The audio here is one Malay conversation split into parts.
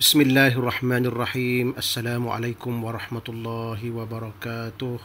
Bismillahirrahmanirrahim. Assalamualaikum warahmatullahi wabarakatuh.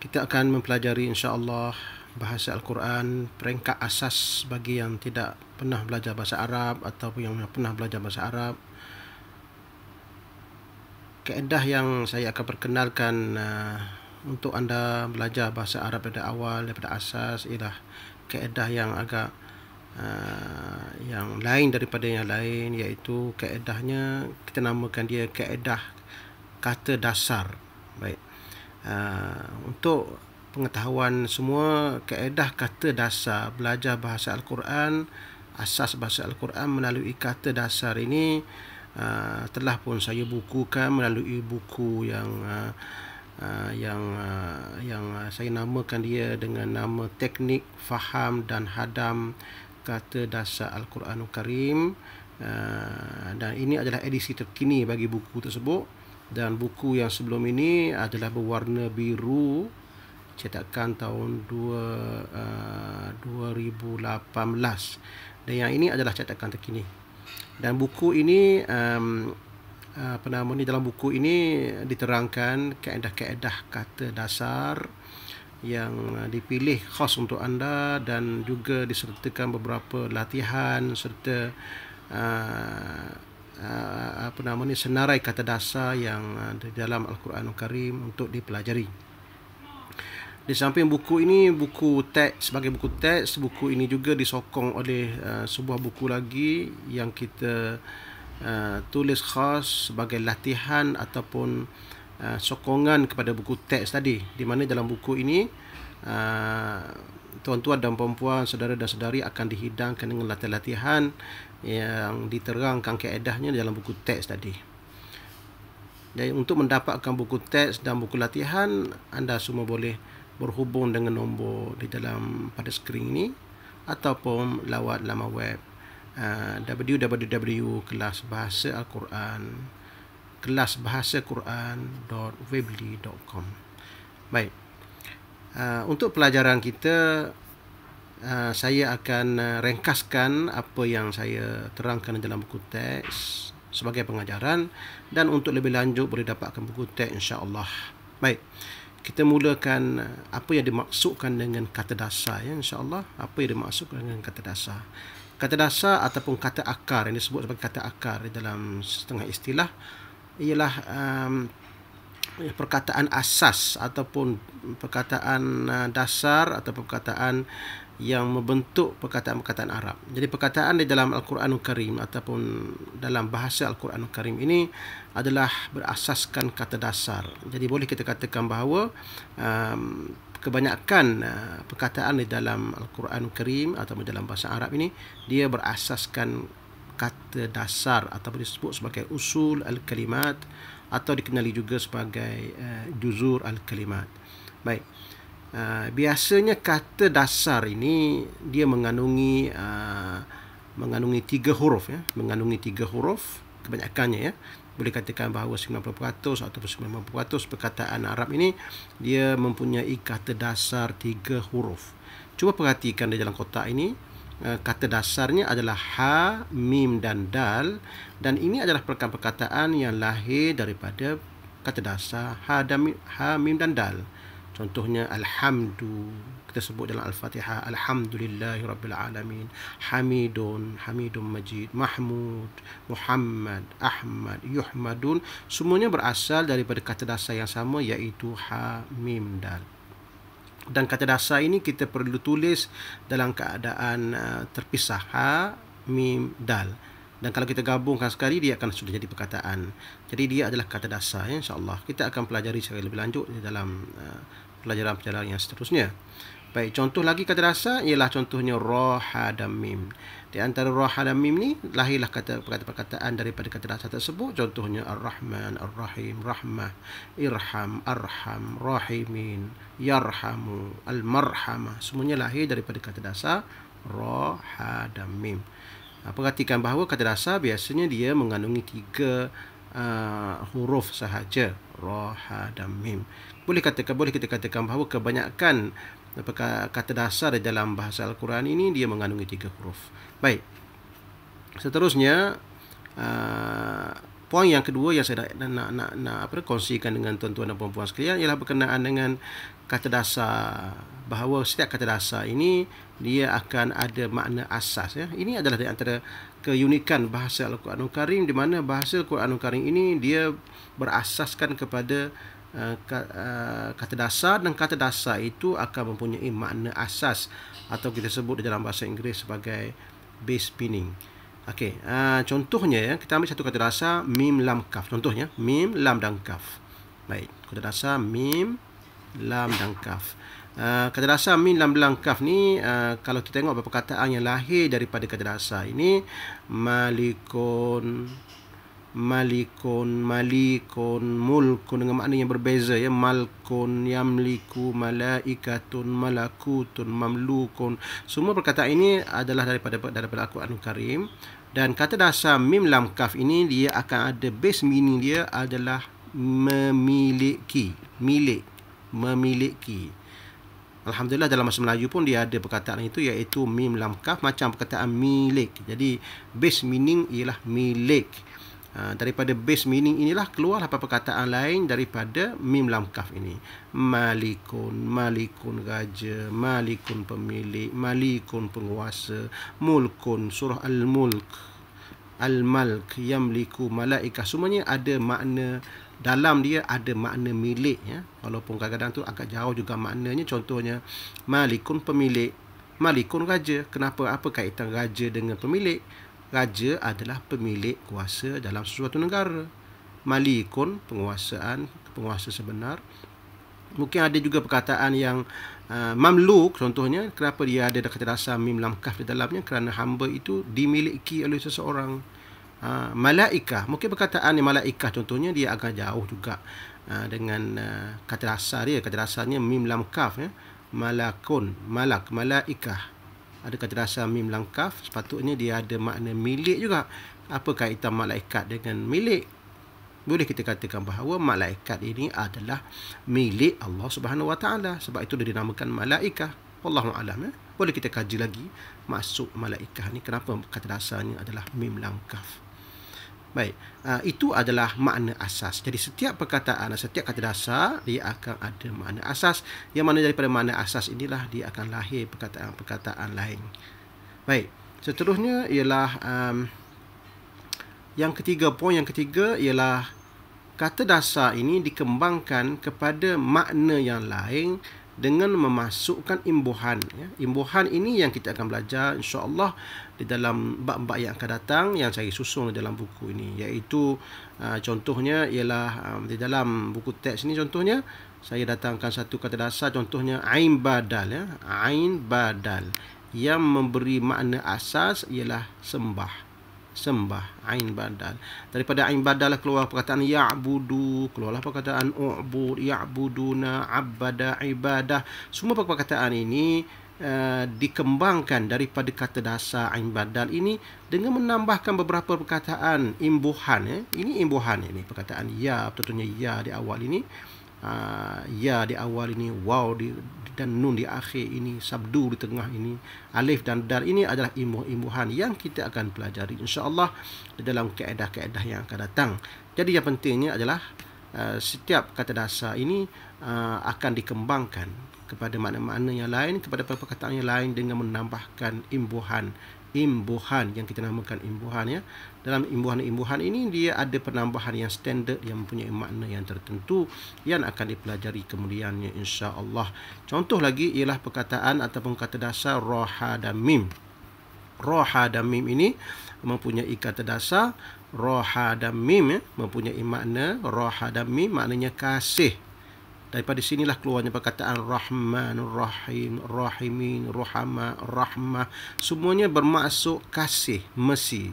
Kita akan mempelajari insya-Allah bahasa Al-Quran, peringkat asas bagi yang tidak pernah belajar bahasa Arab ataupun yang pernah belajar bahasa Arab. Kaedah yang saya akan perkenalkan untuk anda belajar bahasa Arab pada awal, daripada asas, ialah kaedah yang agak yang lain daripada yang lain, iaitu kaedahnya kita namakan dia kaedah kata dasar. Baik, untuk pengetahuan semua, kaedah kata dasar belajar bahasa Al-Quran, asas bahasa Al-Quran melalui kata dasar ini telah pun saya bukukan melalui buku yang saya namakan dia dengan nama Teknik Faham dan Hadam Kata Dasar Al-Quranul Karim, dan ini adalah edisi terkini bagi buku tersebut. Dan buku yang sebelum ini adalah berwarna biru, cetakan tahun 2018, dan yang ini adalah cetakan terkini. Dan buku ini dalam buku ini diterangkan kaedah-kaedah kata dasar yang dipilih khas untuk anda, dan juga disertakan beberapa latihan serta senarai kata dasar yang di dalam Al-Quranul Karim untuk dipelajari. Di samping buku ini, buku teks, sebagai buku teks, buku ini juga disokong oleh sebuah buku lagi yang kita tulis khas sebagai latihan ataupun sokongan kepada buku teks tadi, di mana dalam buku ini tuan-tuan dan puan-puan, saudara dan saudari akan dihidangkan dengan latihan-latihan yang diterangkan kaedahnya dalam buku teks tadi. Jadi untuk mendapatkan buku teks dan buku latihan, anda semua boleh berhubung dengan nombor di dalam pada skrin ini ataupun lawat laman web kelasbahasaquran.weebly.com. Baik, untuk pelajaran kita, saya akan ringkaskan apa yang saya terangkan dalam buku teks sebagai pengajaran, dan untuk lebih lanjut boleh dapatkan buku teks insya-Allah. Baik, kita mulakan apa yang dimaksudkan dengan kata dasar, ya, insya-Allah. Apa yang dimaksudkan dengan kata dasar? Kata dasar ataupun kata akar, yang disebut sebagai kata akar di dalam setengah istilah, ialah perkataan asas ataupun perkataan dasar atau perkataan yang membentuk perkataan-perkataan Arab. Jadi perkataan di dalam Al-Quranul Karim ataupun dalam bahasa Al-Quranul Karim ini adalah berasaskan kata dasar. Jadi boleh kita katakan bahawa kebanyakan perkataan di dalam Al-Quranul Karim atau dalam bahasa Arab ini, dia berasaskan kata dasar ataupun disebut sebagai usul al-kalimat atau dikenali juga sebagai juzur al-kalimat. Baik, biasanya kata dasar ini dia mengandungi 3 huruf, ya, mengandungi 3 huruf kebanyakannya, ya. Boleh katakan bahawa 90% ataupun 90% perkataan Arab ini dia mempunyai kata dasar 3 huruf. Cuba perhatikan di dalam kotak ini. Kata dasarnya adalah ha, mim dan dal, dan ini adalah perkataan yang lahir daripada kata dasar ha, mim dan dal. Contohnya alhamdu, kita sebut dalam Al-Fatihah, alhamdulillahirabbil-alamin, hamidun majid, mahmud, muhammad, ahmad, yuhmadun, semuanya berasal daripada kata dasar yang sama, iaitu ha, mim, dal. Dan kata dasar ini kita perlu tulis dalam keadaan terpisah, ha, mim, dal. Dan kalau kita gabungkan sekali, dia akan sudah jadi perkataan. Jadi dia adalah kata dasar, ya, insya-Allah. Kita akan pelajari secara lebih lanjut di dalam pelajaran-pelajaran yang seterusnya. Baik, contoh lagi kata dasar ialah contohnya ra, ha dan mim. Di antara ra, ha dan mim ni lahirlah perkataan daripada kata dasar tersebut. Contohnya ar-Rahman, ar-Rahim, rahmah, irham, arham, rahimin, yarhamu, al-marhamah. Semuanya lahir daripada kata dasar ra, ha dan mim. Perhatikan bahawa kata dasar biasanya dia mengandungi 3 huruf sahaja, ra, ha dan mim. Boleh kita katakan bahawa kebanyakan kata dasar dalam bahasa Al-Quran ini dia mengandungi 3 huruf. Baik, Seterusnya, poin yang kedua yang saya nak kongsikan dengan tuan-tuan dan puan-puan sekalian ialah berkenaan dengan kata dasar, bahawa setiap kata dasar ini dia akan ada makna asas, ya. Ini adalah di antara keunikan bahasa Al-Quranul Karim, di mana bahasa Al-Quranul Karim ini dia berasaskan kepada kata dasar, dan kata dasar itu akan mempunyai makna asas atau kita sebut dalam bahasa Inggeris sebagai base meaning. Okey, contohnya, ya, kita ambil satu kata dasar mim lam kaf. Contohnya mim lam dan kaf. Baik, kata dasar mim lam dan kaf. Kata dasar mim lam dan kaf ni, kalau kita tengok beberapa perkataan yang lahir daripada kata dasar ini, malikun, mulkun, dengan makna yang berbeza, ya. Malkun, yamliku, malaikatun, malakutun, mamlukun. Semua perkataan ini adalah daripada Al-Quranul Karim, dan kata dasar mim lam kaf ini dia akan ada base meaning dia adalah memiliki, memiliki. Alhamdulillah dalam bahasa Melayu pun dia ada perkataan itu, iaitu mim lam kaf macam perkataan milik. Jadi base meaning ialah milik. Daripada base meaning inilah keluarlah perkataan lain daripada mim lam kaf ini. Malikun, malikun raja, malikun pemilik, malikun penguasa, mulkun, surah Al-Mulk, Al-Malk, yamliku, malaikah. Semuanya ada makna, dalam dia ada makna milik, ya. Walaupun kadang-kadang tu agak jauh juga maknanya. Contohnya malikun pemilik, malikun raja. Kenapa? Apa kaitan raja dengan pemilik? Raja adalah pemilik kuasa dalam sesuatu negara. Malikun, penguasa sebenar. Mungkin ada juga perkataan yang mamluk, contohnya. Kenapa dia ada kata dasar mim lam kaf di dalamnya? Kerana hamba itu dimiliki oleh seseorang. Malaikah, mungkin perkataan yang malaikah contohnya dia agak jauh juga dengan kata dasar dia. Kata dasarnya mim lam kaf, ya. Malakun, malak, malaikah. Ada kata dasar mim lam kaf, sepatutnya dia ada makna milik juga. Apa kaitan malaikat dengan milik? Boleh kita katakan bahawa malaikat ini adalah milik Allah Subhanahu Wa Taala, sebab itu dia dinamakan malaikah. Wallahu a'lam, ya. Boleh kita kaji lagi maksud malaikah ni, kenapa kata dasarnya adalah mim lam kaf. Baik, itu adalah makna asas. Jadi setiap perkataan, setiap kata dasar dia akan ada makna asas, yang mana daripada makna asas inilah dia akan lahir perkataan-perkataan lain. Baik, seterusnya ialah yang ketiga, poin yang ketiga ialah kata dasar ini dikembangkan kepada makna yang lain dengan memasukkan imbuhan, ya. Imbuhan ini yang kita akan belajar insya-Allah di dalam bab-bab yang akan datang, yang saya susun di dalam buku ini, iaitu contohnya ialah di dalam buku teks ini, contohnya saya datangkan satu kata dasar, contohnya ain badal, ya. Ain badal yang memberi makna asas ialah sembah. Sembah, ain badal. Daripada ain badal keluar perkataan ya'budu, keluarlah perkataan u'bud, ya'buduna, abada, ibadah. Semua perkataan ini dikembangkan daripada kata dasar ain badal ini dengan menambahkan beberapa perkataan imbuhan, ya. Ini imbuhan ini, perkataan ya, tentunya ya di awal ini, ya di awal ini, waw dan nun di akhir ini, sabdu di tengah ini, alif dan dal ini adalah imbuhan yang kita akan pelajari insya-Allah di dalam kaedah-kaedah yang akan datang. Jadi yang pentingnya adalah setiap kata dasar ini akan dikembangkan kepada makna-makna yang lain, kepada perkataan yang lain dengan menambahkan imbuhan yang kita namakan imbuhan, ya. Dalam imbuhan ini dia ada penambahan yang standard yang mempunyai makna yang tertentu yang akan dipelajari kemudiannya insya-Allah. Contoh lagi ialah perkataan ataupun kata dasar roha dan mim. Roha dan mim ini mempunyai kata dasar roha dan mim, ya, mempunyai makna roha dan mim maknanya kasih. Daripada sinilah keluarnya perkataan Rahman, Rahim, Rahimin, Ruhama, Rahmah. Semuanya bermaksud kasih, mercy.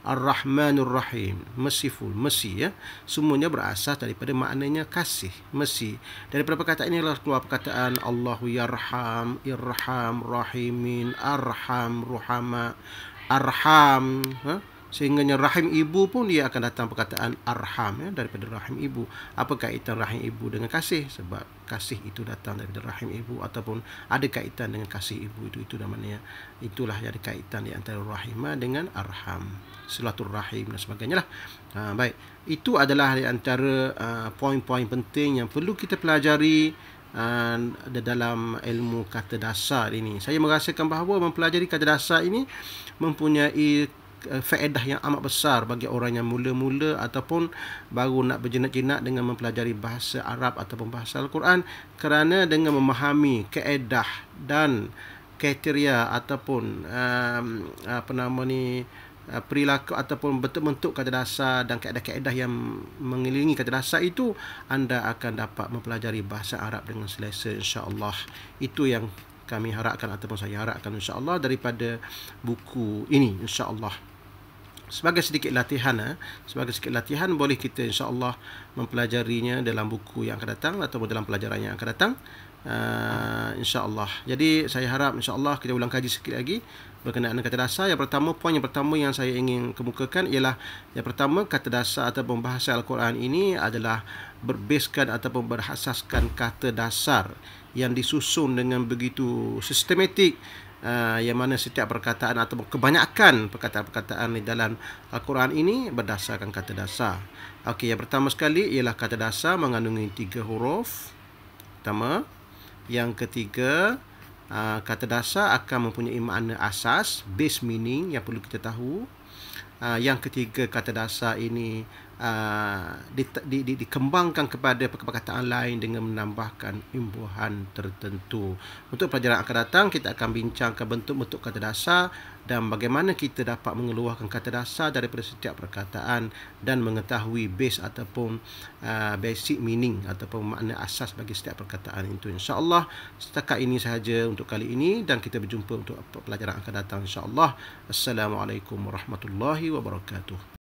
Ar-Rahmanur Rahim, merciful, mercy, ya. Semuanya berasas daripada maknanya kasih, mercy. Daripada perkataan inilah keluar perkataan Allahu yarham, irham, rahimin, arham, ruhama, arham, Sehingganya rahim ibu pun dia akan datang perkataan arham, ya, daripada rahim ibu. Apa kaitan rahim ibu dengan kasih? Sebab kasih itu datang daripada rahim ibu, ataupun ada kaitan dengan kasih ibu. Itu namanya, itulah yang ada kaitan di antara rahimah dengan arham, silaturahim dan sebagainya lah. Baik, itu adalah di antara poin-poin penting yang perlu kita pelajari dalam ilmu kata dasar ini. Saya merasakan bahawa mempelajari kata dasar ini mempunyai faedah yang amat besar bagi orang yang mula-mula ataupun baru nak berjinak-jinak dengan mempelajari bahasa Arab ataupun bahasa Al-Quran, kerana dengan memahami kaedah dan kriteria ataupun perilaku ataupun bentuk-bentuk kata dasar dan kaedah-kaedah yang mengelilingi kata dasar itu, anda akan dapat mempelajari bahasa Arab dengan selesa, insya-Allah. Itu yang kami harapkan ataupun saya harapkan, insya-Allah, daripada buku ini, insya-Allah. Sebagai sedikit latihan, boleh kita insya-Allah mempelajarinya dalam buku yang akan datang ataupun dalam pelajaran yang akan datang, insya-Allah. Jadi saya harap insya-Allah kita ulang kaji sikit lagi berkenaan kata dasar. Poin yang pertama yang saya ingin kemukakan ialah, yang pertama, kata dasar ataupun bahasa Al-Quran ini adalah berbaskan ataupun berasaskan kata dasar yang disusun dengan begitu sistematik, yang mana setiap perkataan ataupun kebanyakan perkataan-perkataan di dalam Al-Quran ini berdasarkan kata dasar. Okey, yang pertama sekali ialah kata dasar mengandungi 3 huruf. Pertama. Yang ketiga, kata dasar akan mempunyai makna asas, base meaning yang perlu kita tahu. Yang ketiga, kata dasar ini dikembangkan kepada perkataan lain dengan menambahkan imbuhan tertentu. Untuk pelajaran akan datang, kita akan bincangkan bentuk-bentuk kata dasar dan bagaimana kita dapat mengeluarkan kata dasar daripada setiap perkataan dan mengetahui base ataupun basic meaning ataupun makna asas bagi setiap perkataan itu, insya-Allah. Setakat ini sahaja untuk kali ini dan kita berjumpa untuk pelajaran akan datang, insya-Allah. Assalamualaikum warahmatullahi wabarakatuh.